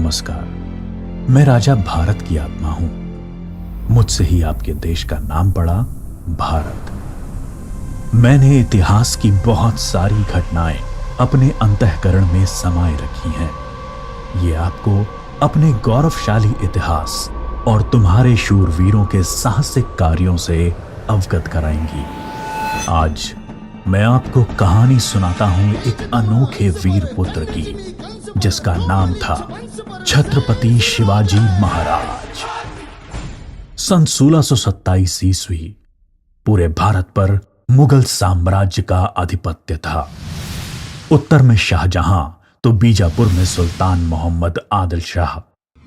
नमस्कार। मैं राजा भारत की आत्मा हूं। मुझसे ही आपके देश का नाम पड़ा भारत। मैंने इतिहास की बहुत सारी घटनाएं अपने अंतःकरण में समाये रखी हैं। ये आपको अपने गौरवशाली इतिहास और तुम्हारे शूरवीरों के साहसिक कार्यों से अवगत कराएंगी। आज मैं आपको कहानी सुनाता हूं एक अनोखे वीर पुत्र की, जिसका नाम था छत्रपति शिवाजी महाराज। सन 1627 ईस्वी पूरे भारत पर मुगल साम्राज्य का आधिपत्य था। उत्तर में शाहजहां तो बीजापुर में सुल्तान मोहम्मद आदिल शाह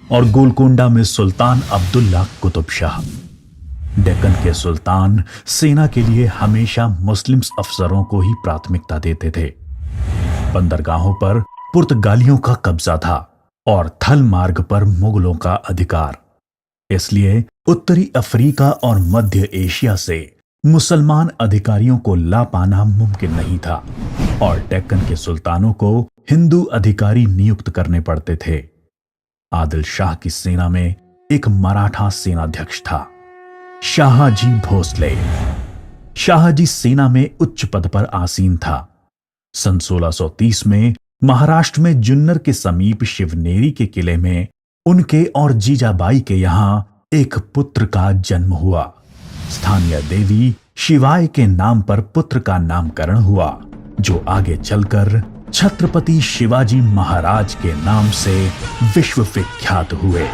और गोलकोंडा में सुल्तान अब्दुल्ला कुतुब शाह। डेक्कन के सुल्तान सेना के लिए हमेशा मुस्लिम अफसरों को ही प्राथमिकता देते थे। बंदरगाहों पर पुर्तगालियों का कब्जा था और थल मार्ग पर मुगलों का अधिकार। इसलिए उत्तरी अफ्रीका और मध्य एशिया से मुसलमान अधिकारियों को ला पाना मुमकिन नहीं था और डेक्कन के सुल्तानों को हिंदू अधिकारी नियुक्त करने पड़ते थे। आदिल शाह की सेना में एक मराठा सेनाध्यक्ष था, शाहजी भोसले। शाहजी सेना में उच्च पद पर आसीन था। सन 1630 में महाराष्ट्र में जुन्नर के समीप शिवनेरी के किले में उनके और जीजाबाई के यहां एक पुत्र का जन्म हुआ। स्थानीय देवी शिवाय के नाम पर पुत्र का नामकरण हुआ, जो आगे चलकर छत्रपति शिवाजी महाराज के नाम से विश्व विख्यात हुए।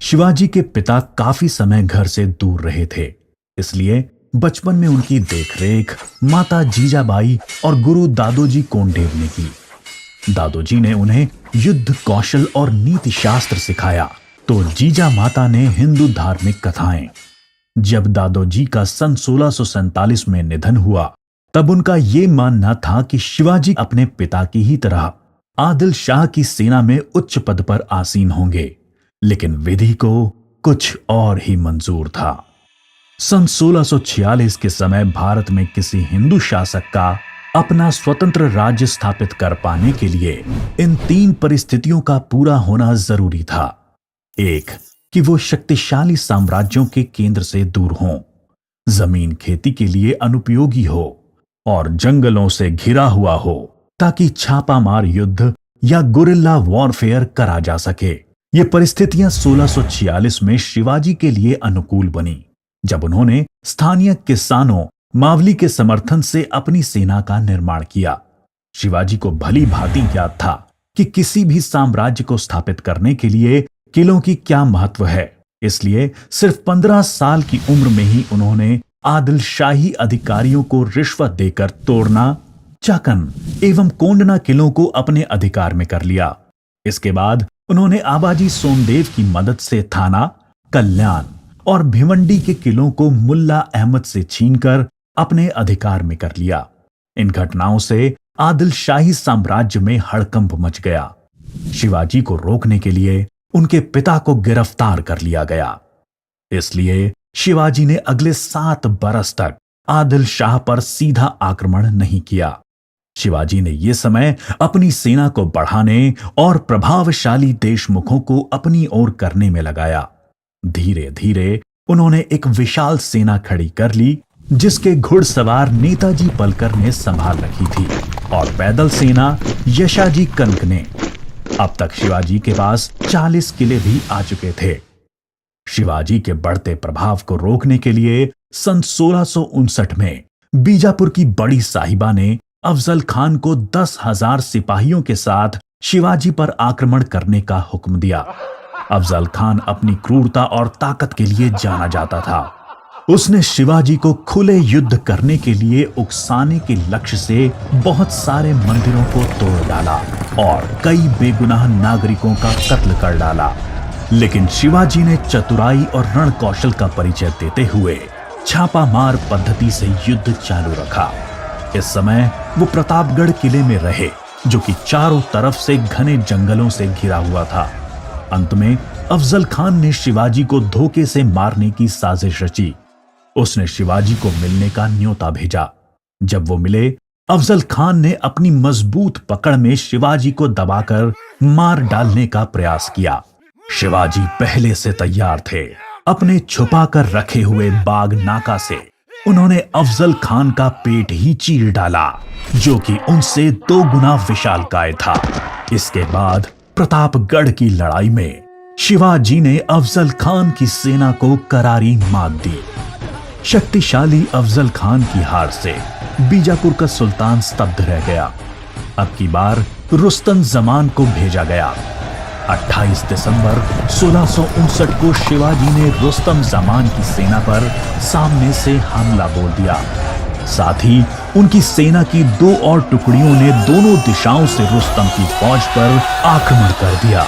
शिवाजी के पिता काफी समय घर से दूर रहे थे, इसलिए बचपन में उनकी देखरेख माता जीजाबाई और गुरु दादोजी कोंडेव ने की। दादोजी ने उन्हें युद्ध कौशल और नीति शास्त्र सिखाया, तो जीजा माता ने हिंदू धार्मिक कथाएं। जब दादोजी का सन 1647 में निधन हुआ, तब उनका यह मानना था कि शिवाजी अपने पिता की ही तरह आदिल शाह की सेना में उच्च पद पर आसीन होंगे, लेकिन विधि को कुछ और ही मंजूर था। सन 1646 के समय भारत में किसी हिंदू शासक का अपना स्वतंत्र राज्य स्थापित कर पाने के लिए इन तीन परिस्थितियों का पूरा होना जरूरी था। एक, कि वो शक्तिशाली साम्राज्यों के केंद्र से दूर हों, जमीन खेती के लिए अनुपयोगी हो और जंगलों से घिरा हुआ हो, ताकि छापामार युद्ध या गुरिल्ला वॉरफेयर करा जा सके। ये परिस्थितियां 1646 में शिवाजी के लिए अनुकूल बनी, जब उन्होंने स्थानीय किसानों मावली के समर्थन से अपनी सेना का निर्माण किया। शिवाजी को भली भांति याद था कि किसी भी साम्राज्य को स्थापित करने के लिए किलों की क्या महत्व है। इसलिए सिर्फ 15 साल की उम्र में ही उन्होंने आदिल शाही अधिकारियों को रिश्वत देकर तोड़ना, चाकन एवं कोंडना किलों को अपने अधिकार में कर लिया। इसके बाद उन्होंने आबाजी सोमदेव की मदद से थाना, कल्याण और भिवंडी के किलों को मुल्ला अहमद से छीनकर अपने अधिकार में कर लिया। इन घटनाओं से आदिल शाही साम्राज्य में हड़कंप मच गया। शिवाजी को रोकने के लिए उनके पिता को गिरफ्तार कर लिया गया। इसलिए शिवाजी ने अगले 7 बरस तक आदिल शाह पर सीधा आक्रमण नहीं किया। शिवाजी ने यह समय अपनी सेना को बढ़ाने और प्रभावशाली देशमुखों को अपनी ओर करने में लगाया। धीरे धीरे उन्होंने एक विशाल सेना खड़ी कर ली, जिसके घुड़सवार नेताजी पलकर ने संभाल रखी थी और पैदल सेना यशाजी कनक ने। अब तक शिवाजी के पास 40 किले भी आ चुके थे। शिवाजी के बढ़ते प्रभाव को रोकने के लिए सन 1659 में बीजापुर की बड़ी साहिबा ने अफजल खान को 10,000 सिपाहियों के साथ शिवाजी पर आक्रमण करने का हुक्म दिया। अफजल खान अपनी क्रूरता और ताकत के लिए जाना जाता था। उसने शिवाजी को खुले युद्ध करने के लिए उकसाने के लक्ष्य से बहुत सारे मंदिरों को तोड़ डाला और कई बेगुनाह नागरिकों का कत्ल कर डाला। लेकिन शिवाजी ने चतुराई और रण कौशल का परिचय देते हुए छापामार पद्धति से युद्ध चालू रखा। इस समय वो प्रतापगढ़ किले में रहे, जो कि चारों तरफ से घने जंगलों से घिरा हुआ था। अंत में अफजल खान ने शिवाजी को धोखे से मारने की साजिश रची। उसने शिवाजी को मिलने का न्योता भेजा। जब वो मिले, अफजल खान ने अपनी मजबूत पकड़ में शिवाजी को दबाकर मार डालने का प्रयास किया। शिवाजी पहले से तैयार थे। अपने छुपा कर रखे हुए बाग नाका से उन्होंने अफजल खान का पेट ही चीर डाला, जो कि उनसे 2 गुना विशालकाय था। इसके बाद प्रतापगढ़ की लड़ाई में शिवाजी ने अफजल खान की सेना को करारी मात दी। शक्तिशाली अफजल खान की हार से बीजापुर का सुल्तान स्तब्ध रह गया। अब की बार रुस्तम जमान को भेजा गया। 28 दिसंबर 1659 को शिवाजी ने रुस्तम जमान की सेना पर सामने से हमला बोल दिया। साथ ही उनकी सेना की 2 और टुकड़ियों ने दोनों दिशाओं से रुस्तम की फौज पर आक्रमण कर दिया।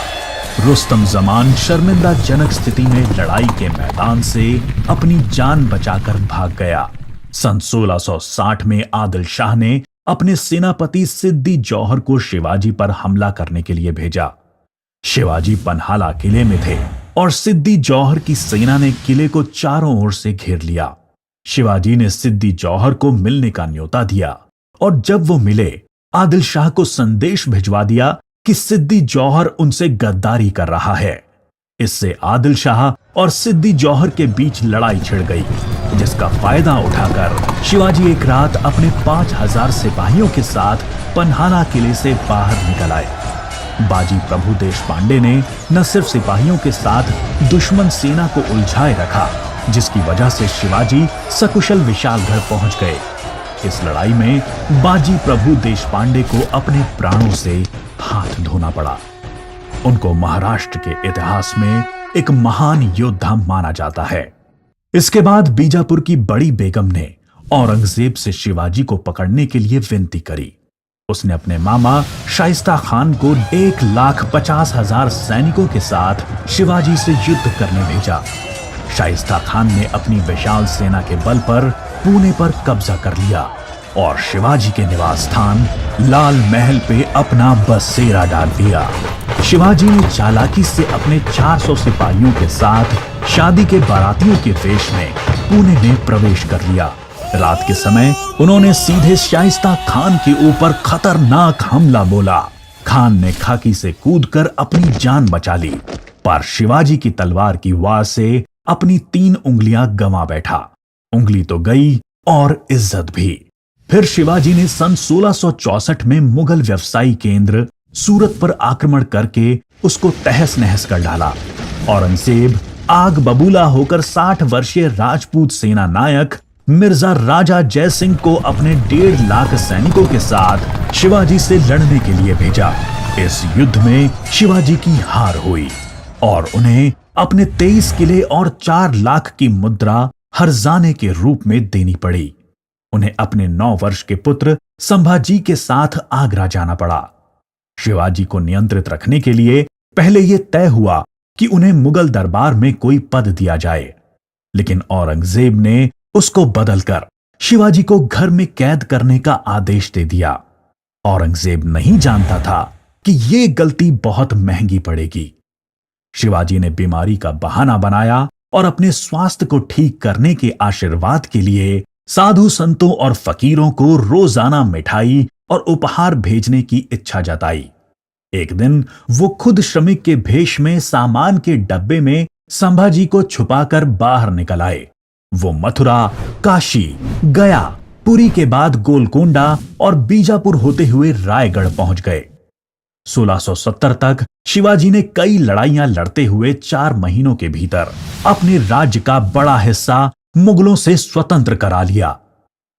रुस्तम जमान शर्मिंदाजनक स्थिति में लड़ाई के मैदान से अपनी जान बचाकर भाग गया। सन 1660 में आदिल शाह ने अपने सेनापति सिद्दी जौहर को शिवाजी पर हमला करने के लिए भेजा। शिवाजी पन्हाला किले में थे और सिद्दी जौहर की सेना ने किले को चारों ओर से घेर लिया। शिवाजी ने सिद्दी जौहर को मिलने का न्योता दिया और जब वो मिले, आदिल शाह को संदेश भिजवा दिया कि सिद्दी जौहर उनसे गद्दारी कर रहा है। इससे आदिल शाह और सिद्दी जौहर के बीच लड़ाई छिड़ गई, जिसका फायदा उठाकर शिवाजी एक रात अपने 5000 सिपाहियों के साथ पन्हाला किले से बाहर निकल आए। बाजी प्रभु देशपांडे ने न सिर्फ सिपाहियों के साथ दुश्मन सेना को उलझाए रखा, जिसकी वजह से शिवाजी सकुशल विशालगढ़ पहुंच गए। इस लड़ाई में बाजी प्रभु देशपांडे को अपने प्राणों से हाथ धोना पड़ा। उनको महाराष्ट्र के इतिहास में एक महान योद्धा माना जाता है। इसके बाद बीजापुर की बड़ी बेगम ने औरंगजेब से शिवाजी को पकड़ने के लिए विनती करी। उसने अपने मामा शाइस्ता खान को 1,50,000 सैनिकों के साथ शिवाजी से युद्ध करने भेजा। शाइस्ता खान ने अपनी विशाल सेना के बल पर पुणे पर कब्जा कर लिया और शिवाजी के निवास स्थान लाल महल पे अपना बसेरा डाल दिया। शिवाजी ने चालाकी से अपने 400 सिपाहियों के साथ शादी के बारातियों के वेश में पुणे में प्रवेश कर लिया। रात के समय उन्होंने सीधे शाइस्ता खान के ऊपर खतरनाक हमला बोला। खान ने खाकी से कूदकर अपनी जान बचा ली, पर शिवाजी की तलवार की वार से अपनी 3 उंगलियां गंवा बैठा। उंगली तो गई और इज्जत भी। फिर शिवाजी ने सन 1664 में मुगल व्यवसायी केंद्र सूरत पर आक्रमण करके उसको तहस नहस कर डाला। औरंगजेब आग बबूला होकर 60 वर्षीय राजपूत सेना नायक मिर्जा राजा जय सिंह को अपने 1.5 लाख सैनिकों के साथ शिवाजी से लड़ने के लिए भेजा। इस युद्ध में शिवाजी की हार हुई और उन्हें अपने 23 किले और 4 लाख की मुद्रा हर्जाने के रूप में देनी पड़ी। उन्हें अपने 9 वर्ष के पुत्र संभाजी के साथ आगरा जाना पड़ा। शिवाजी को नियंत्रित रखने के लिए पहले यह तय हुआ कि उन्हें मुगल दरबार में कोई पद दिया जाए, लेकिन औरंगजेब ने उसको बदलकर शिवाजी को घर में कैद करने का आदेश दे दिया। औरंगजेब नहीं जानता था कि यह गलती बहुत महंगी पड़ेगी। शिवाजी ने बीमारी का बहाना बनाया और अपने स्वास्थ्य को ठीक करने के आशीर्वाद के लिए साधु संतों और फकीरों को रोजाना मिठाई और उपहार भेजने की इच्छा जताई। एक दिन वो खुद श्रमिक के भेष में सामान के डब्बे में संभाजी को छुपाकर बाहर निकल आए। वो मथुरा, काशी, गया, पुरी के बाद गोलकोंडा और बीजापुर होते हुए रायगढ़ पहुंच गए। 1670 तक शिवाजी ने कई लड़ाइयां लड़ते हुए 4 महीनों के भीतर अपने राज्य का बड़ा हिस्सा मुगलों से स्वतंत्र करा लिया।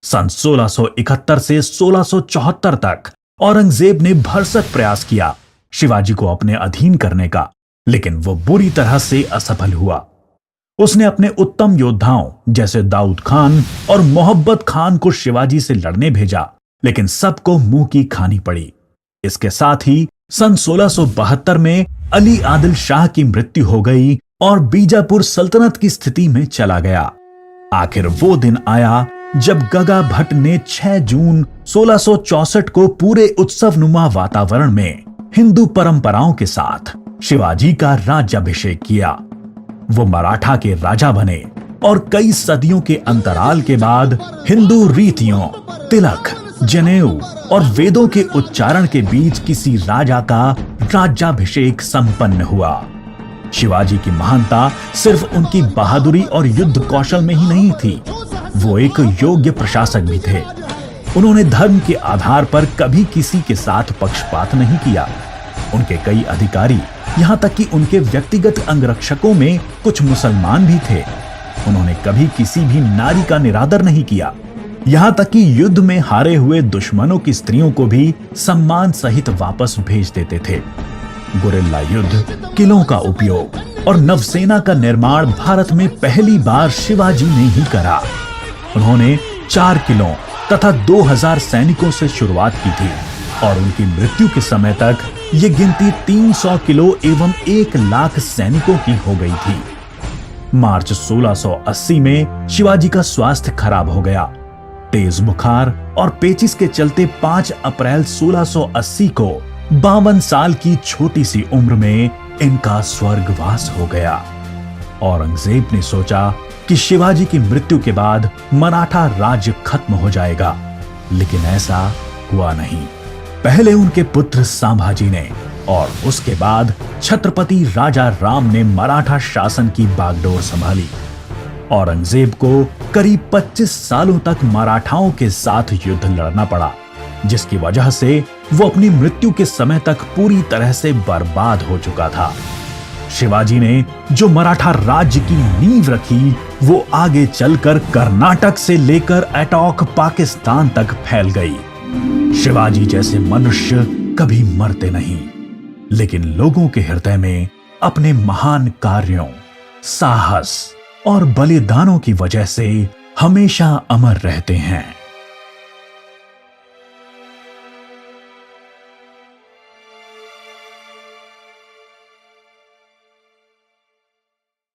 सन 1671 से 1674 तक औरंगजेब ने भरसक प्रयास किया शिवाजी को अपने अधीन करने का, लेकिन वो बुरी तरह से असफल हुआ। उसने अपने उत्तम योद्धाओं जैसे दाऊद खान और मोहब्बत खान को शिवाजी से लड़ने भेजा, लेकिन सबको मुंह की खानी पड़ी। इसके साथ ही सन 1672 में अली आदिल शाह की मृत्यु हो गई और बीजापुर सल्तनत की स्थिति में चला गया। आखिर वो दिन आया जब गगा भट्ट ने 6 जून 1664 को पूरे उत्सवनुमा वातावरण में हिंदू परंपराओं के साथ शिवाजी का राज्याभिषेक किया। वो मराठा के राजा बने और कई सदियों के अंतराल के बाद हिंदू रीतियों, तिलक, जनेऊ और वेदों के उच्चारण के बीच किसी राजा का राज्याभिषेक संपन्न हुआ। शिवाजी की महानता सिर्फ उनकी बहादुरी और युद्ध कौशल में ही नहीं थी, वो एक योग्य प्रशासक भी थे। उन्होंने धर्म के आधार पर कभी किसी के साथ पक्षपात नहीं किया। उनके कई अधिकारी, यहां तक कि उनके व्यक्तिगत अंगरक्षकों में कुछ मुसलमान भी थे। उन्होंने कभी किसी भी नारी का निरादर नहीं किया, यहां तक कि युद्ध में हारे हुए दुश्मनों की स्त्रियों को भी सम्मान सहित वापस भेज देते थे। गुरिल्ला युद्ध, किलों का उपयोग और नवसेना का निर्माण भारत में पहली बार शिवाजी ने ही करा। उन्होंने 4 किलों तथा 2000 सैनिकों से शुरुआत की थी और उनकी मृत्यु के समय तक ये गिनती 300 किलो एवं 1 लाख सैनिकों की हो गई थी। मार्च 1680 में शिवाजी का स्वास्थ्य खराब हो गया। तेज बुखार और पेचिस के चलते 5 अप्रैल 1680 को 52 साल की छोटी सी उम्र में इनका स्वर्गवास हो गया। औरंगजेब ने सोचा कि शिवाजी की मृत्यु के बाद मराठा राज्य खत्म हो जाएगा, लेकिन ऐसा हुआ नहीं। पहले उनके पुत्र संभाजी ने और उसके बाद छत्रपति राजा राम ने मराठा शासन की बागडोर संभाली। औरंगजेब को करीब 25 सालों तक मराठाओं के साथ युद्ध लड़ना पड़ा, जिसकी वजह से वो अपनी मृत्यु के समय तक पूरी तरह से बर्बाद हो चुका था। शिवाजी ने जो मराठा राज्य की नींव रखी, वो आगे चलकर कर्नाटक से लेकर अटॉक पाकिस्तान तक फैल गई। शिवाजी जैसे मनुष्य कभी मरते नहीं, लेकिन लोगों के हृदय में अपने महान कार्यों, साहस और बलिदानों की वजह से हमेशा अमर रहते हैं।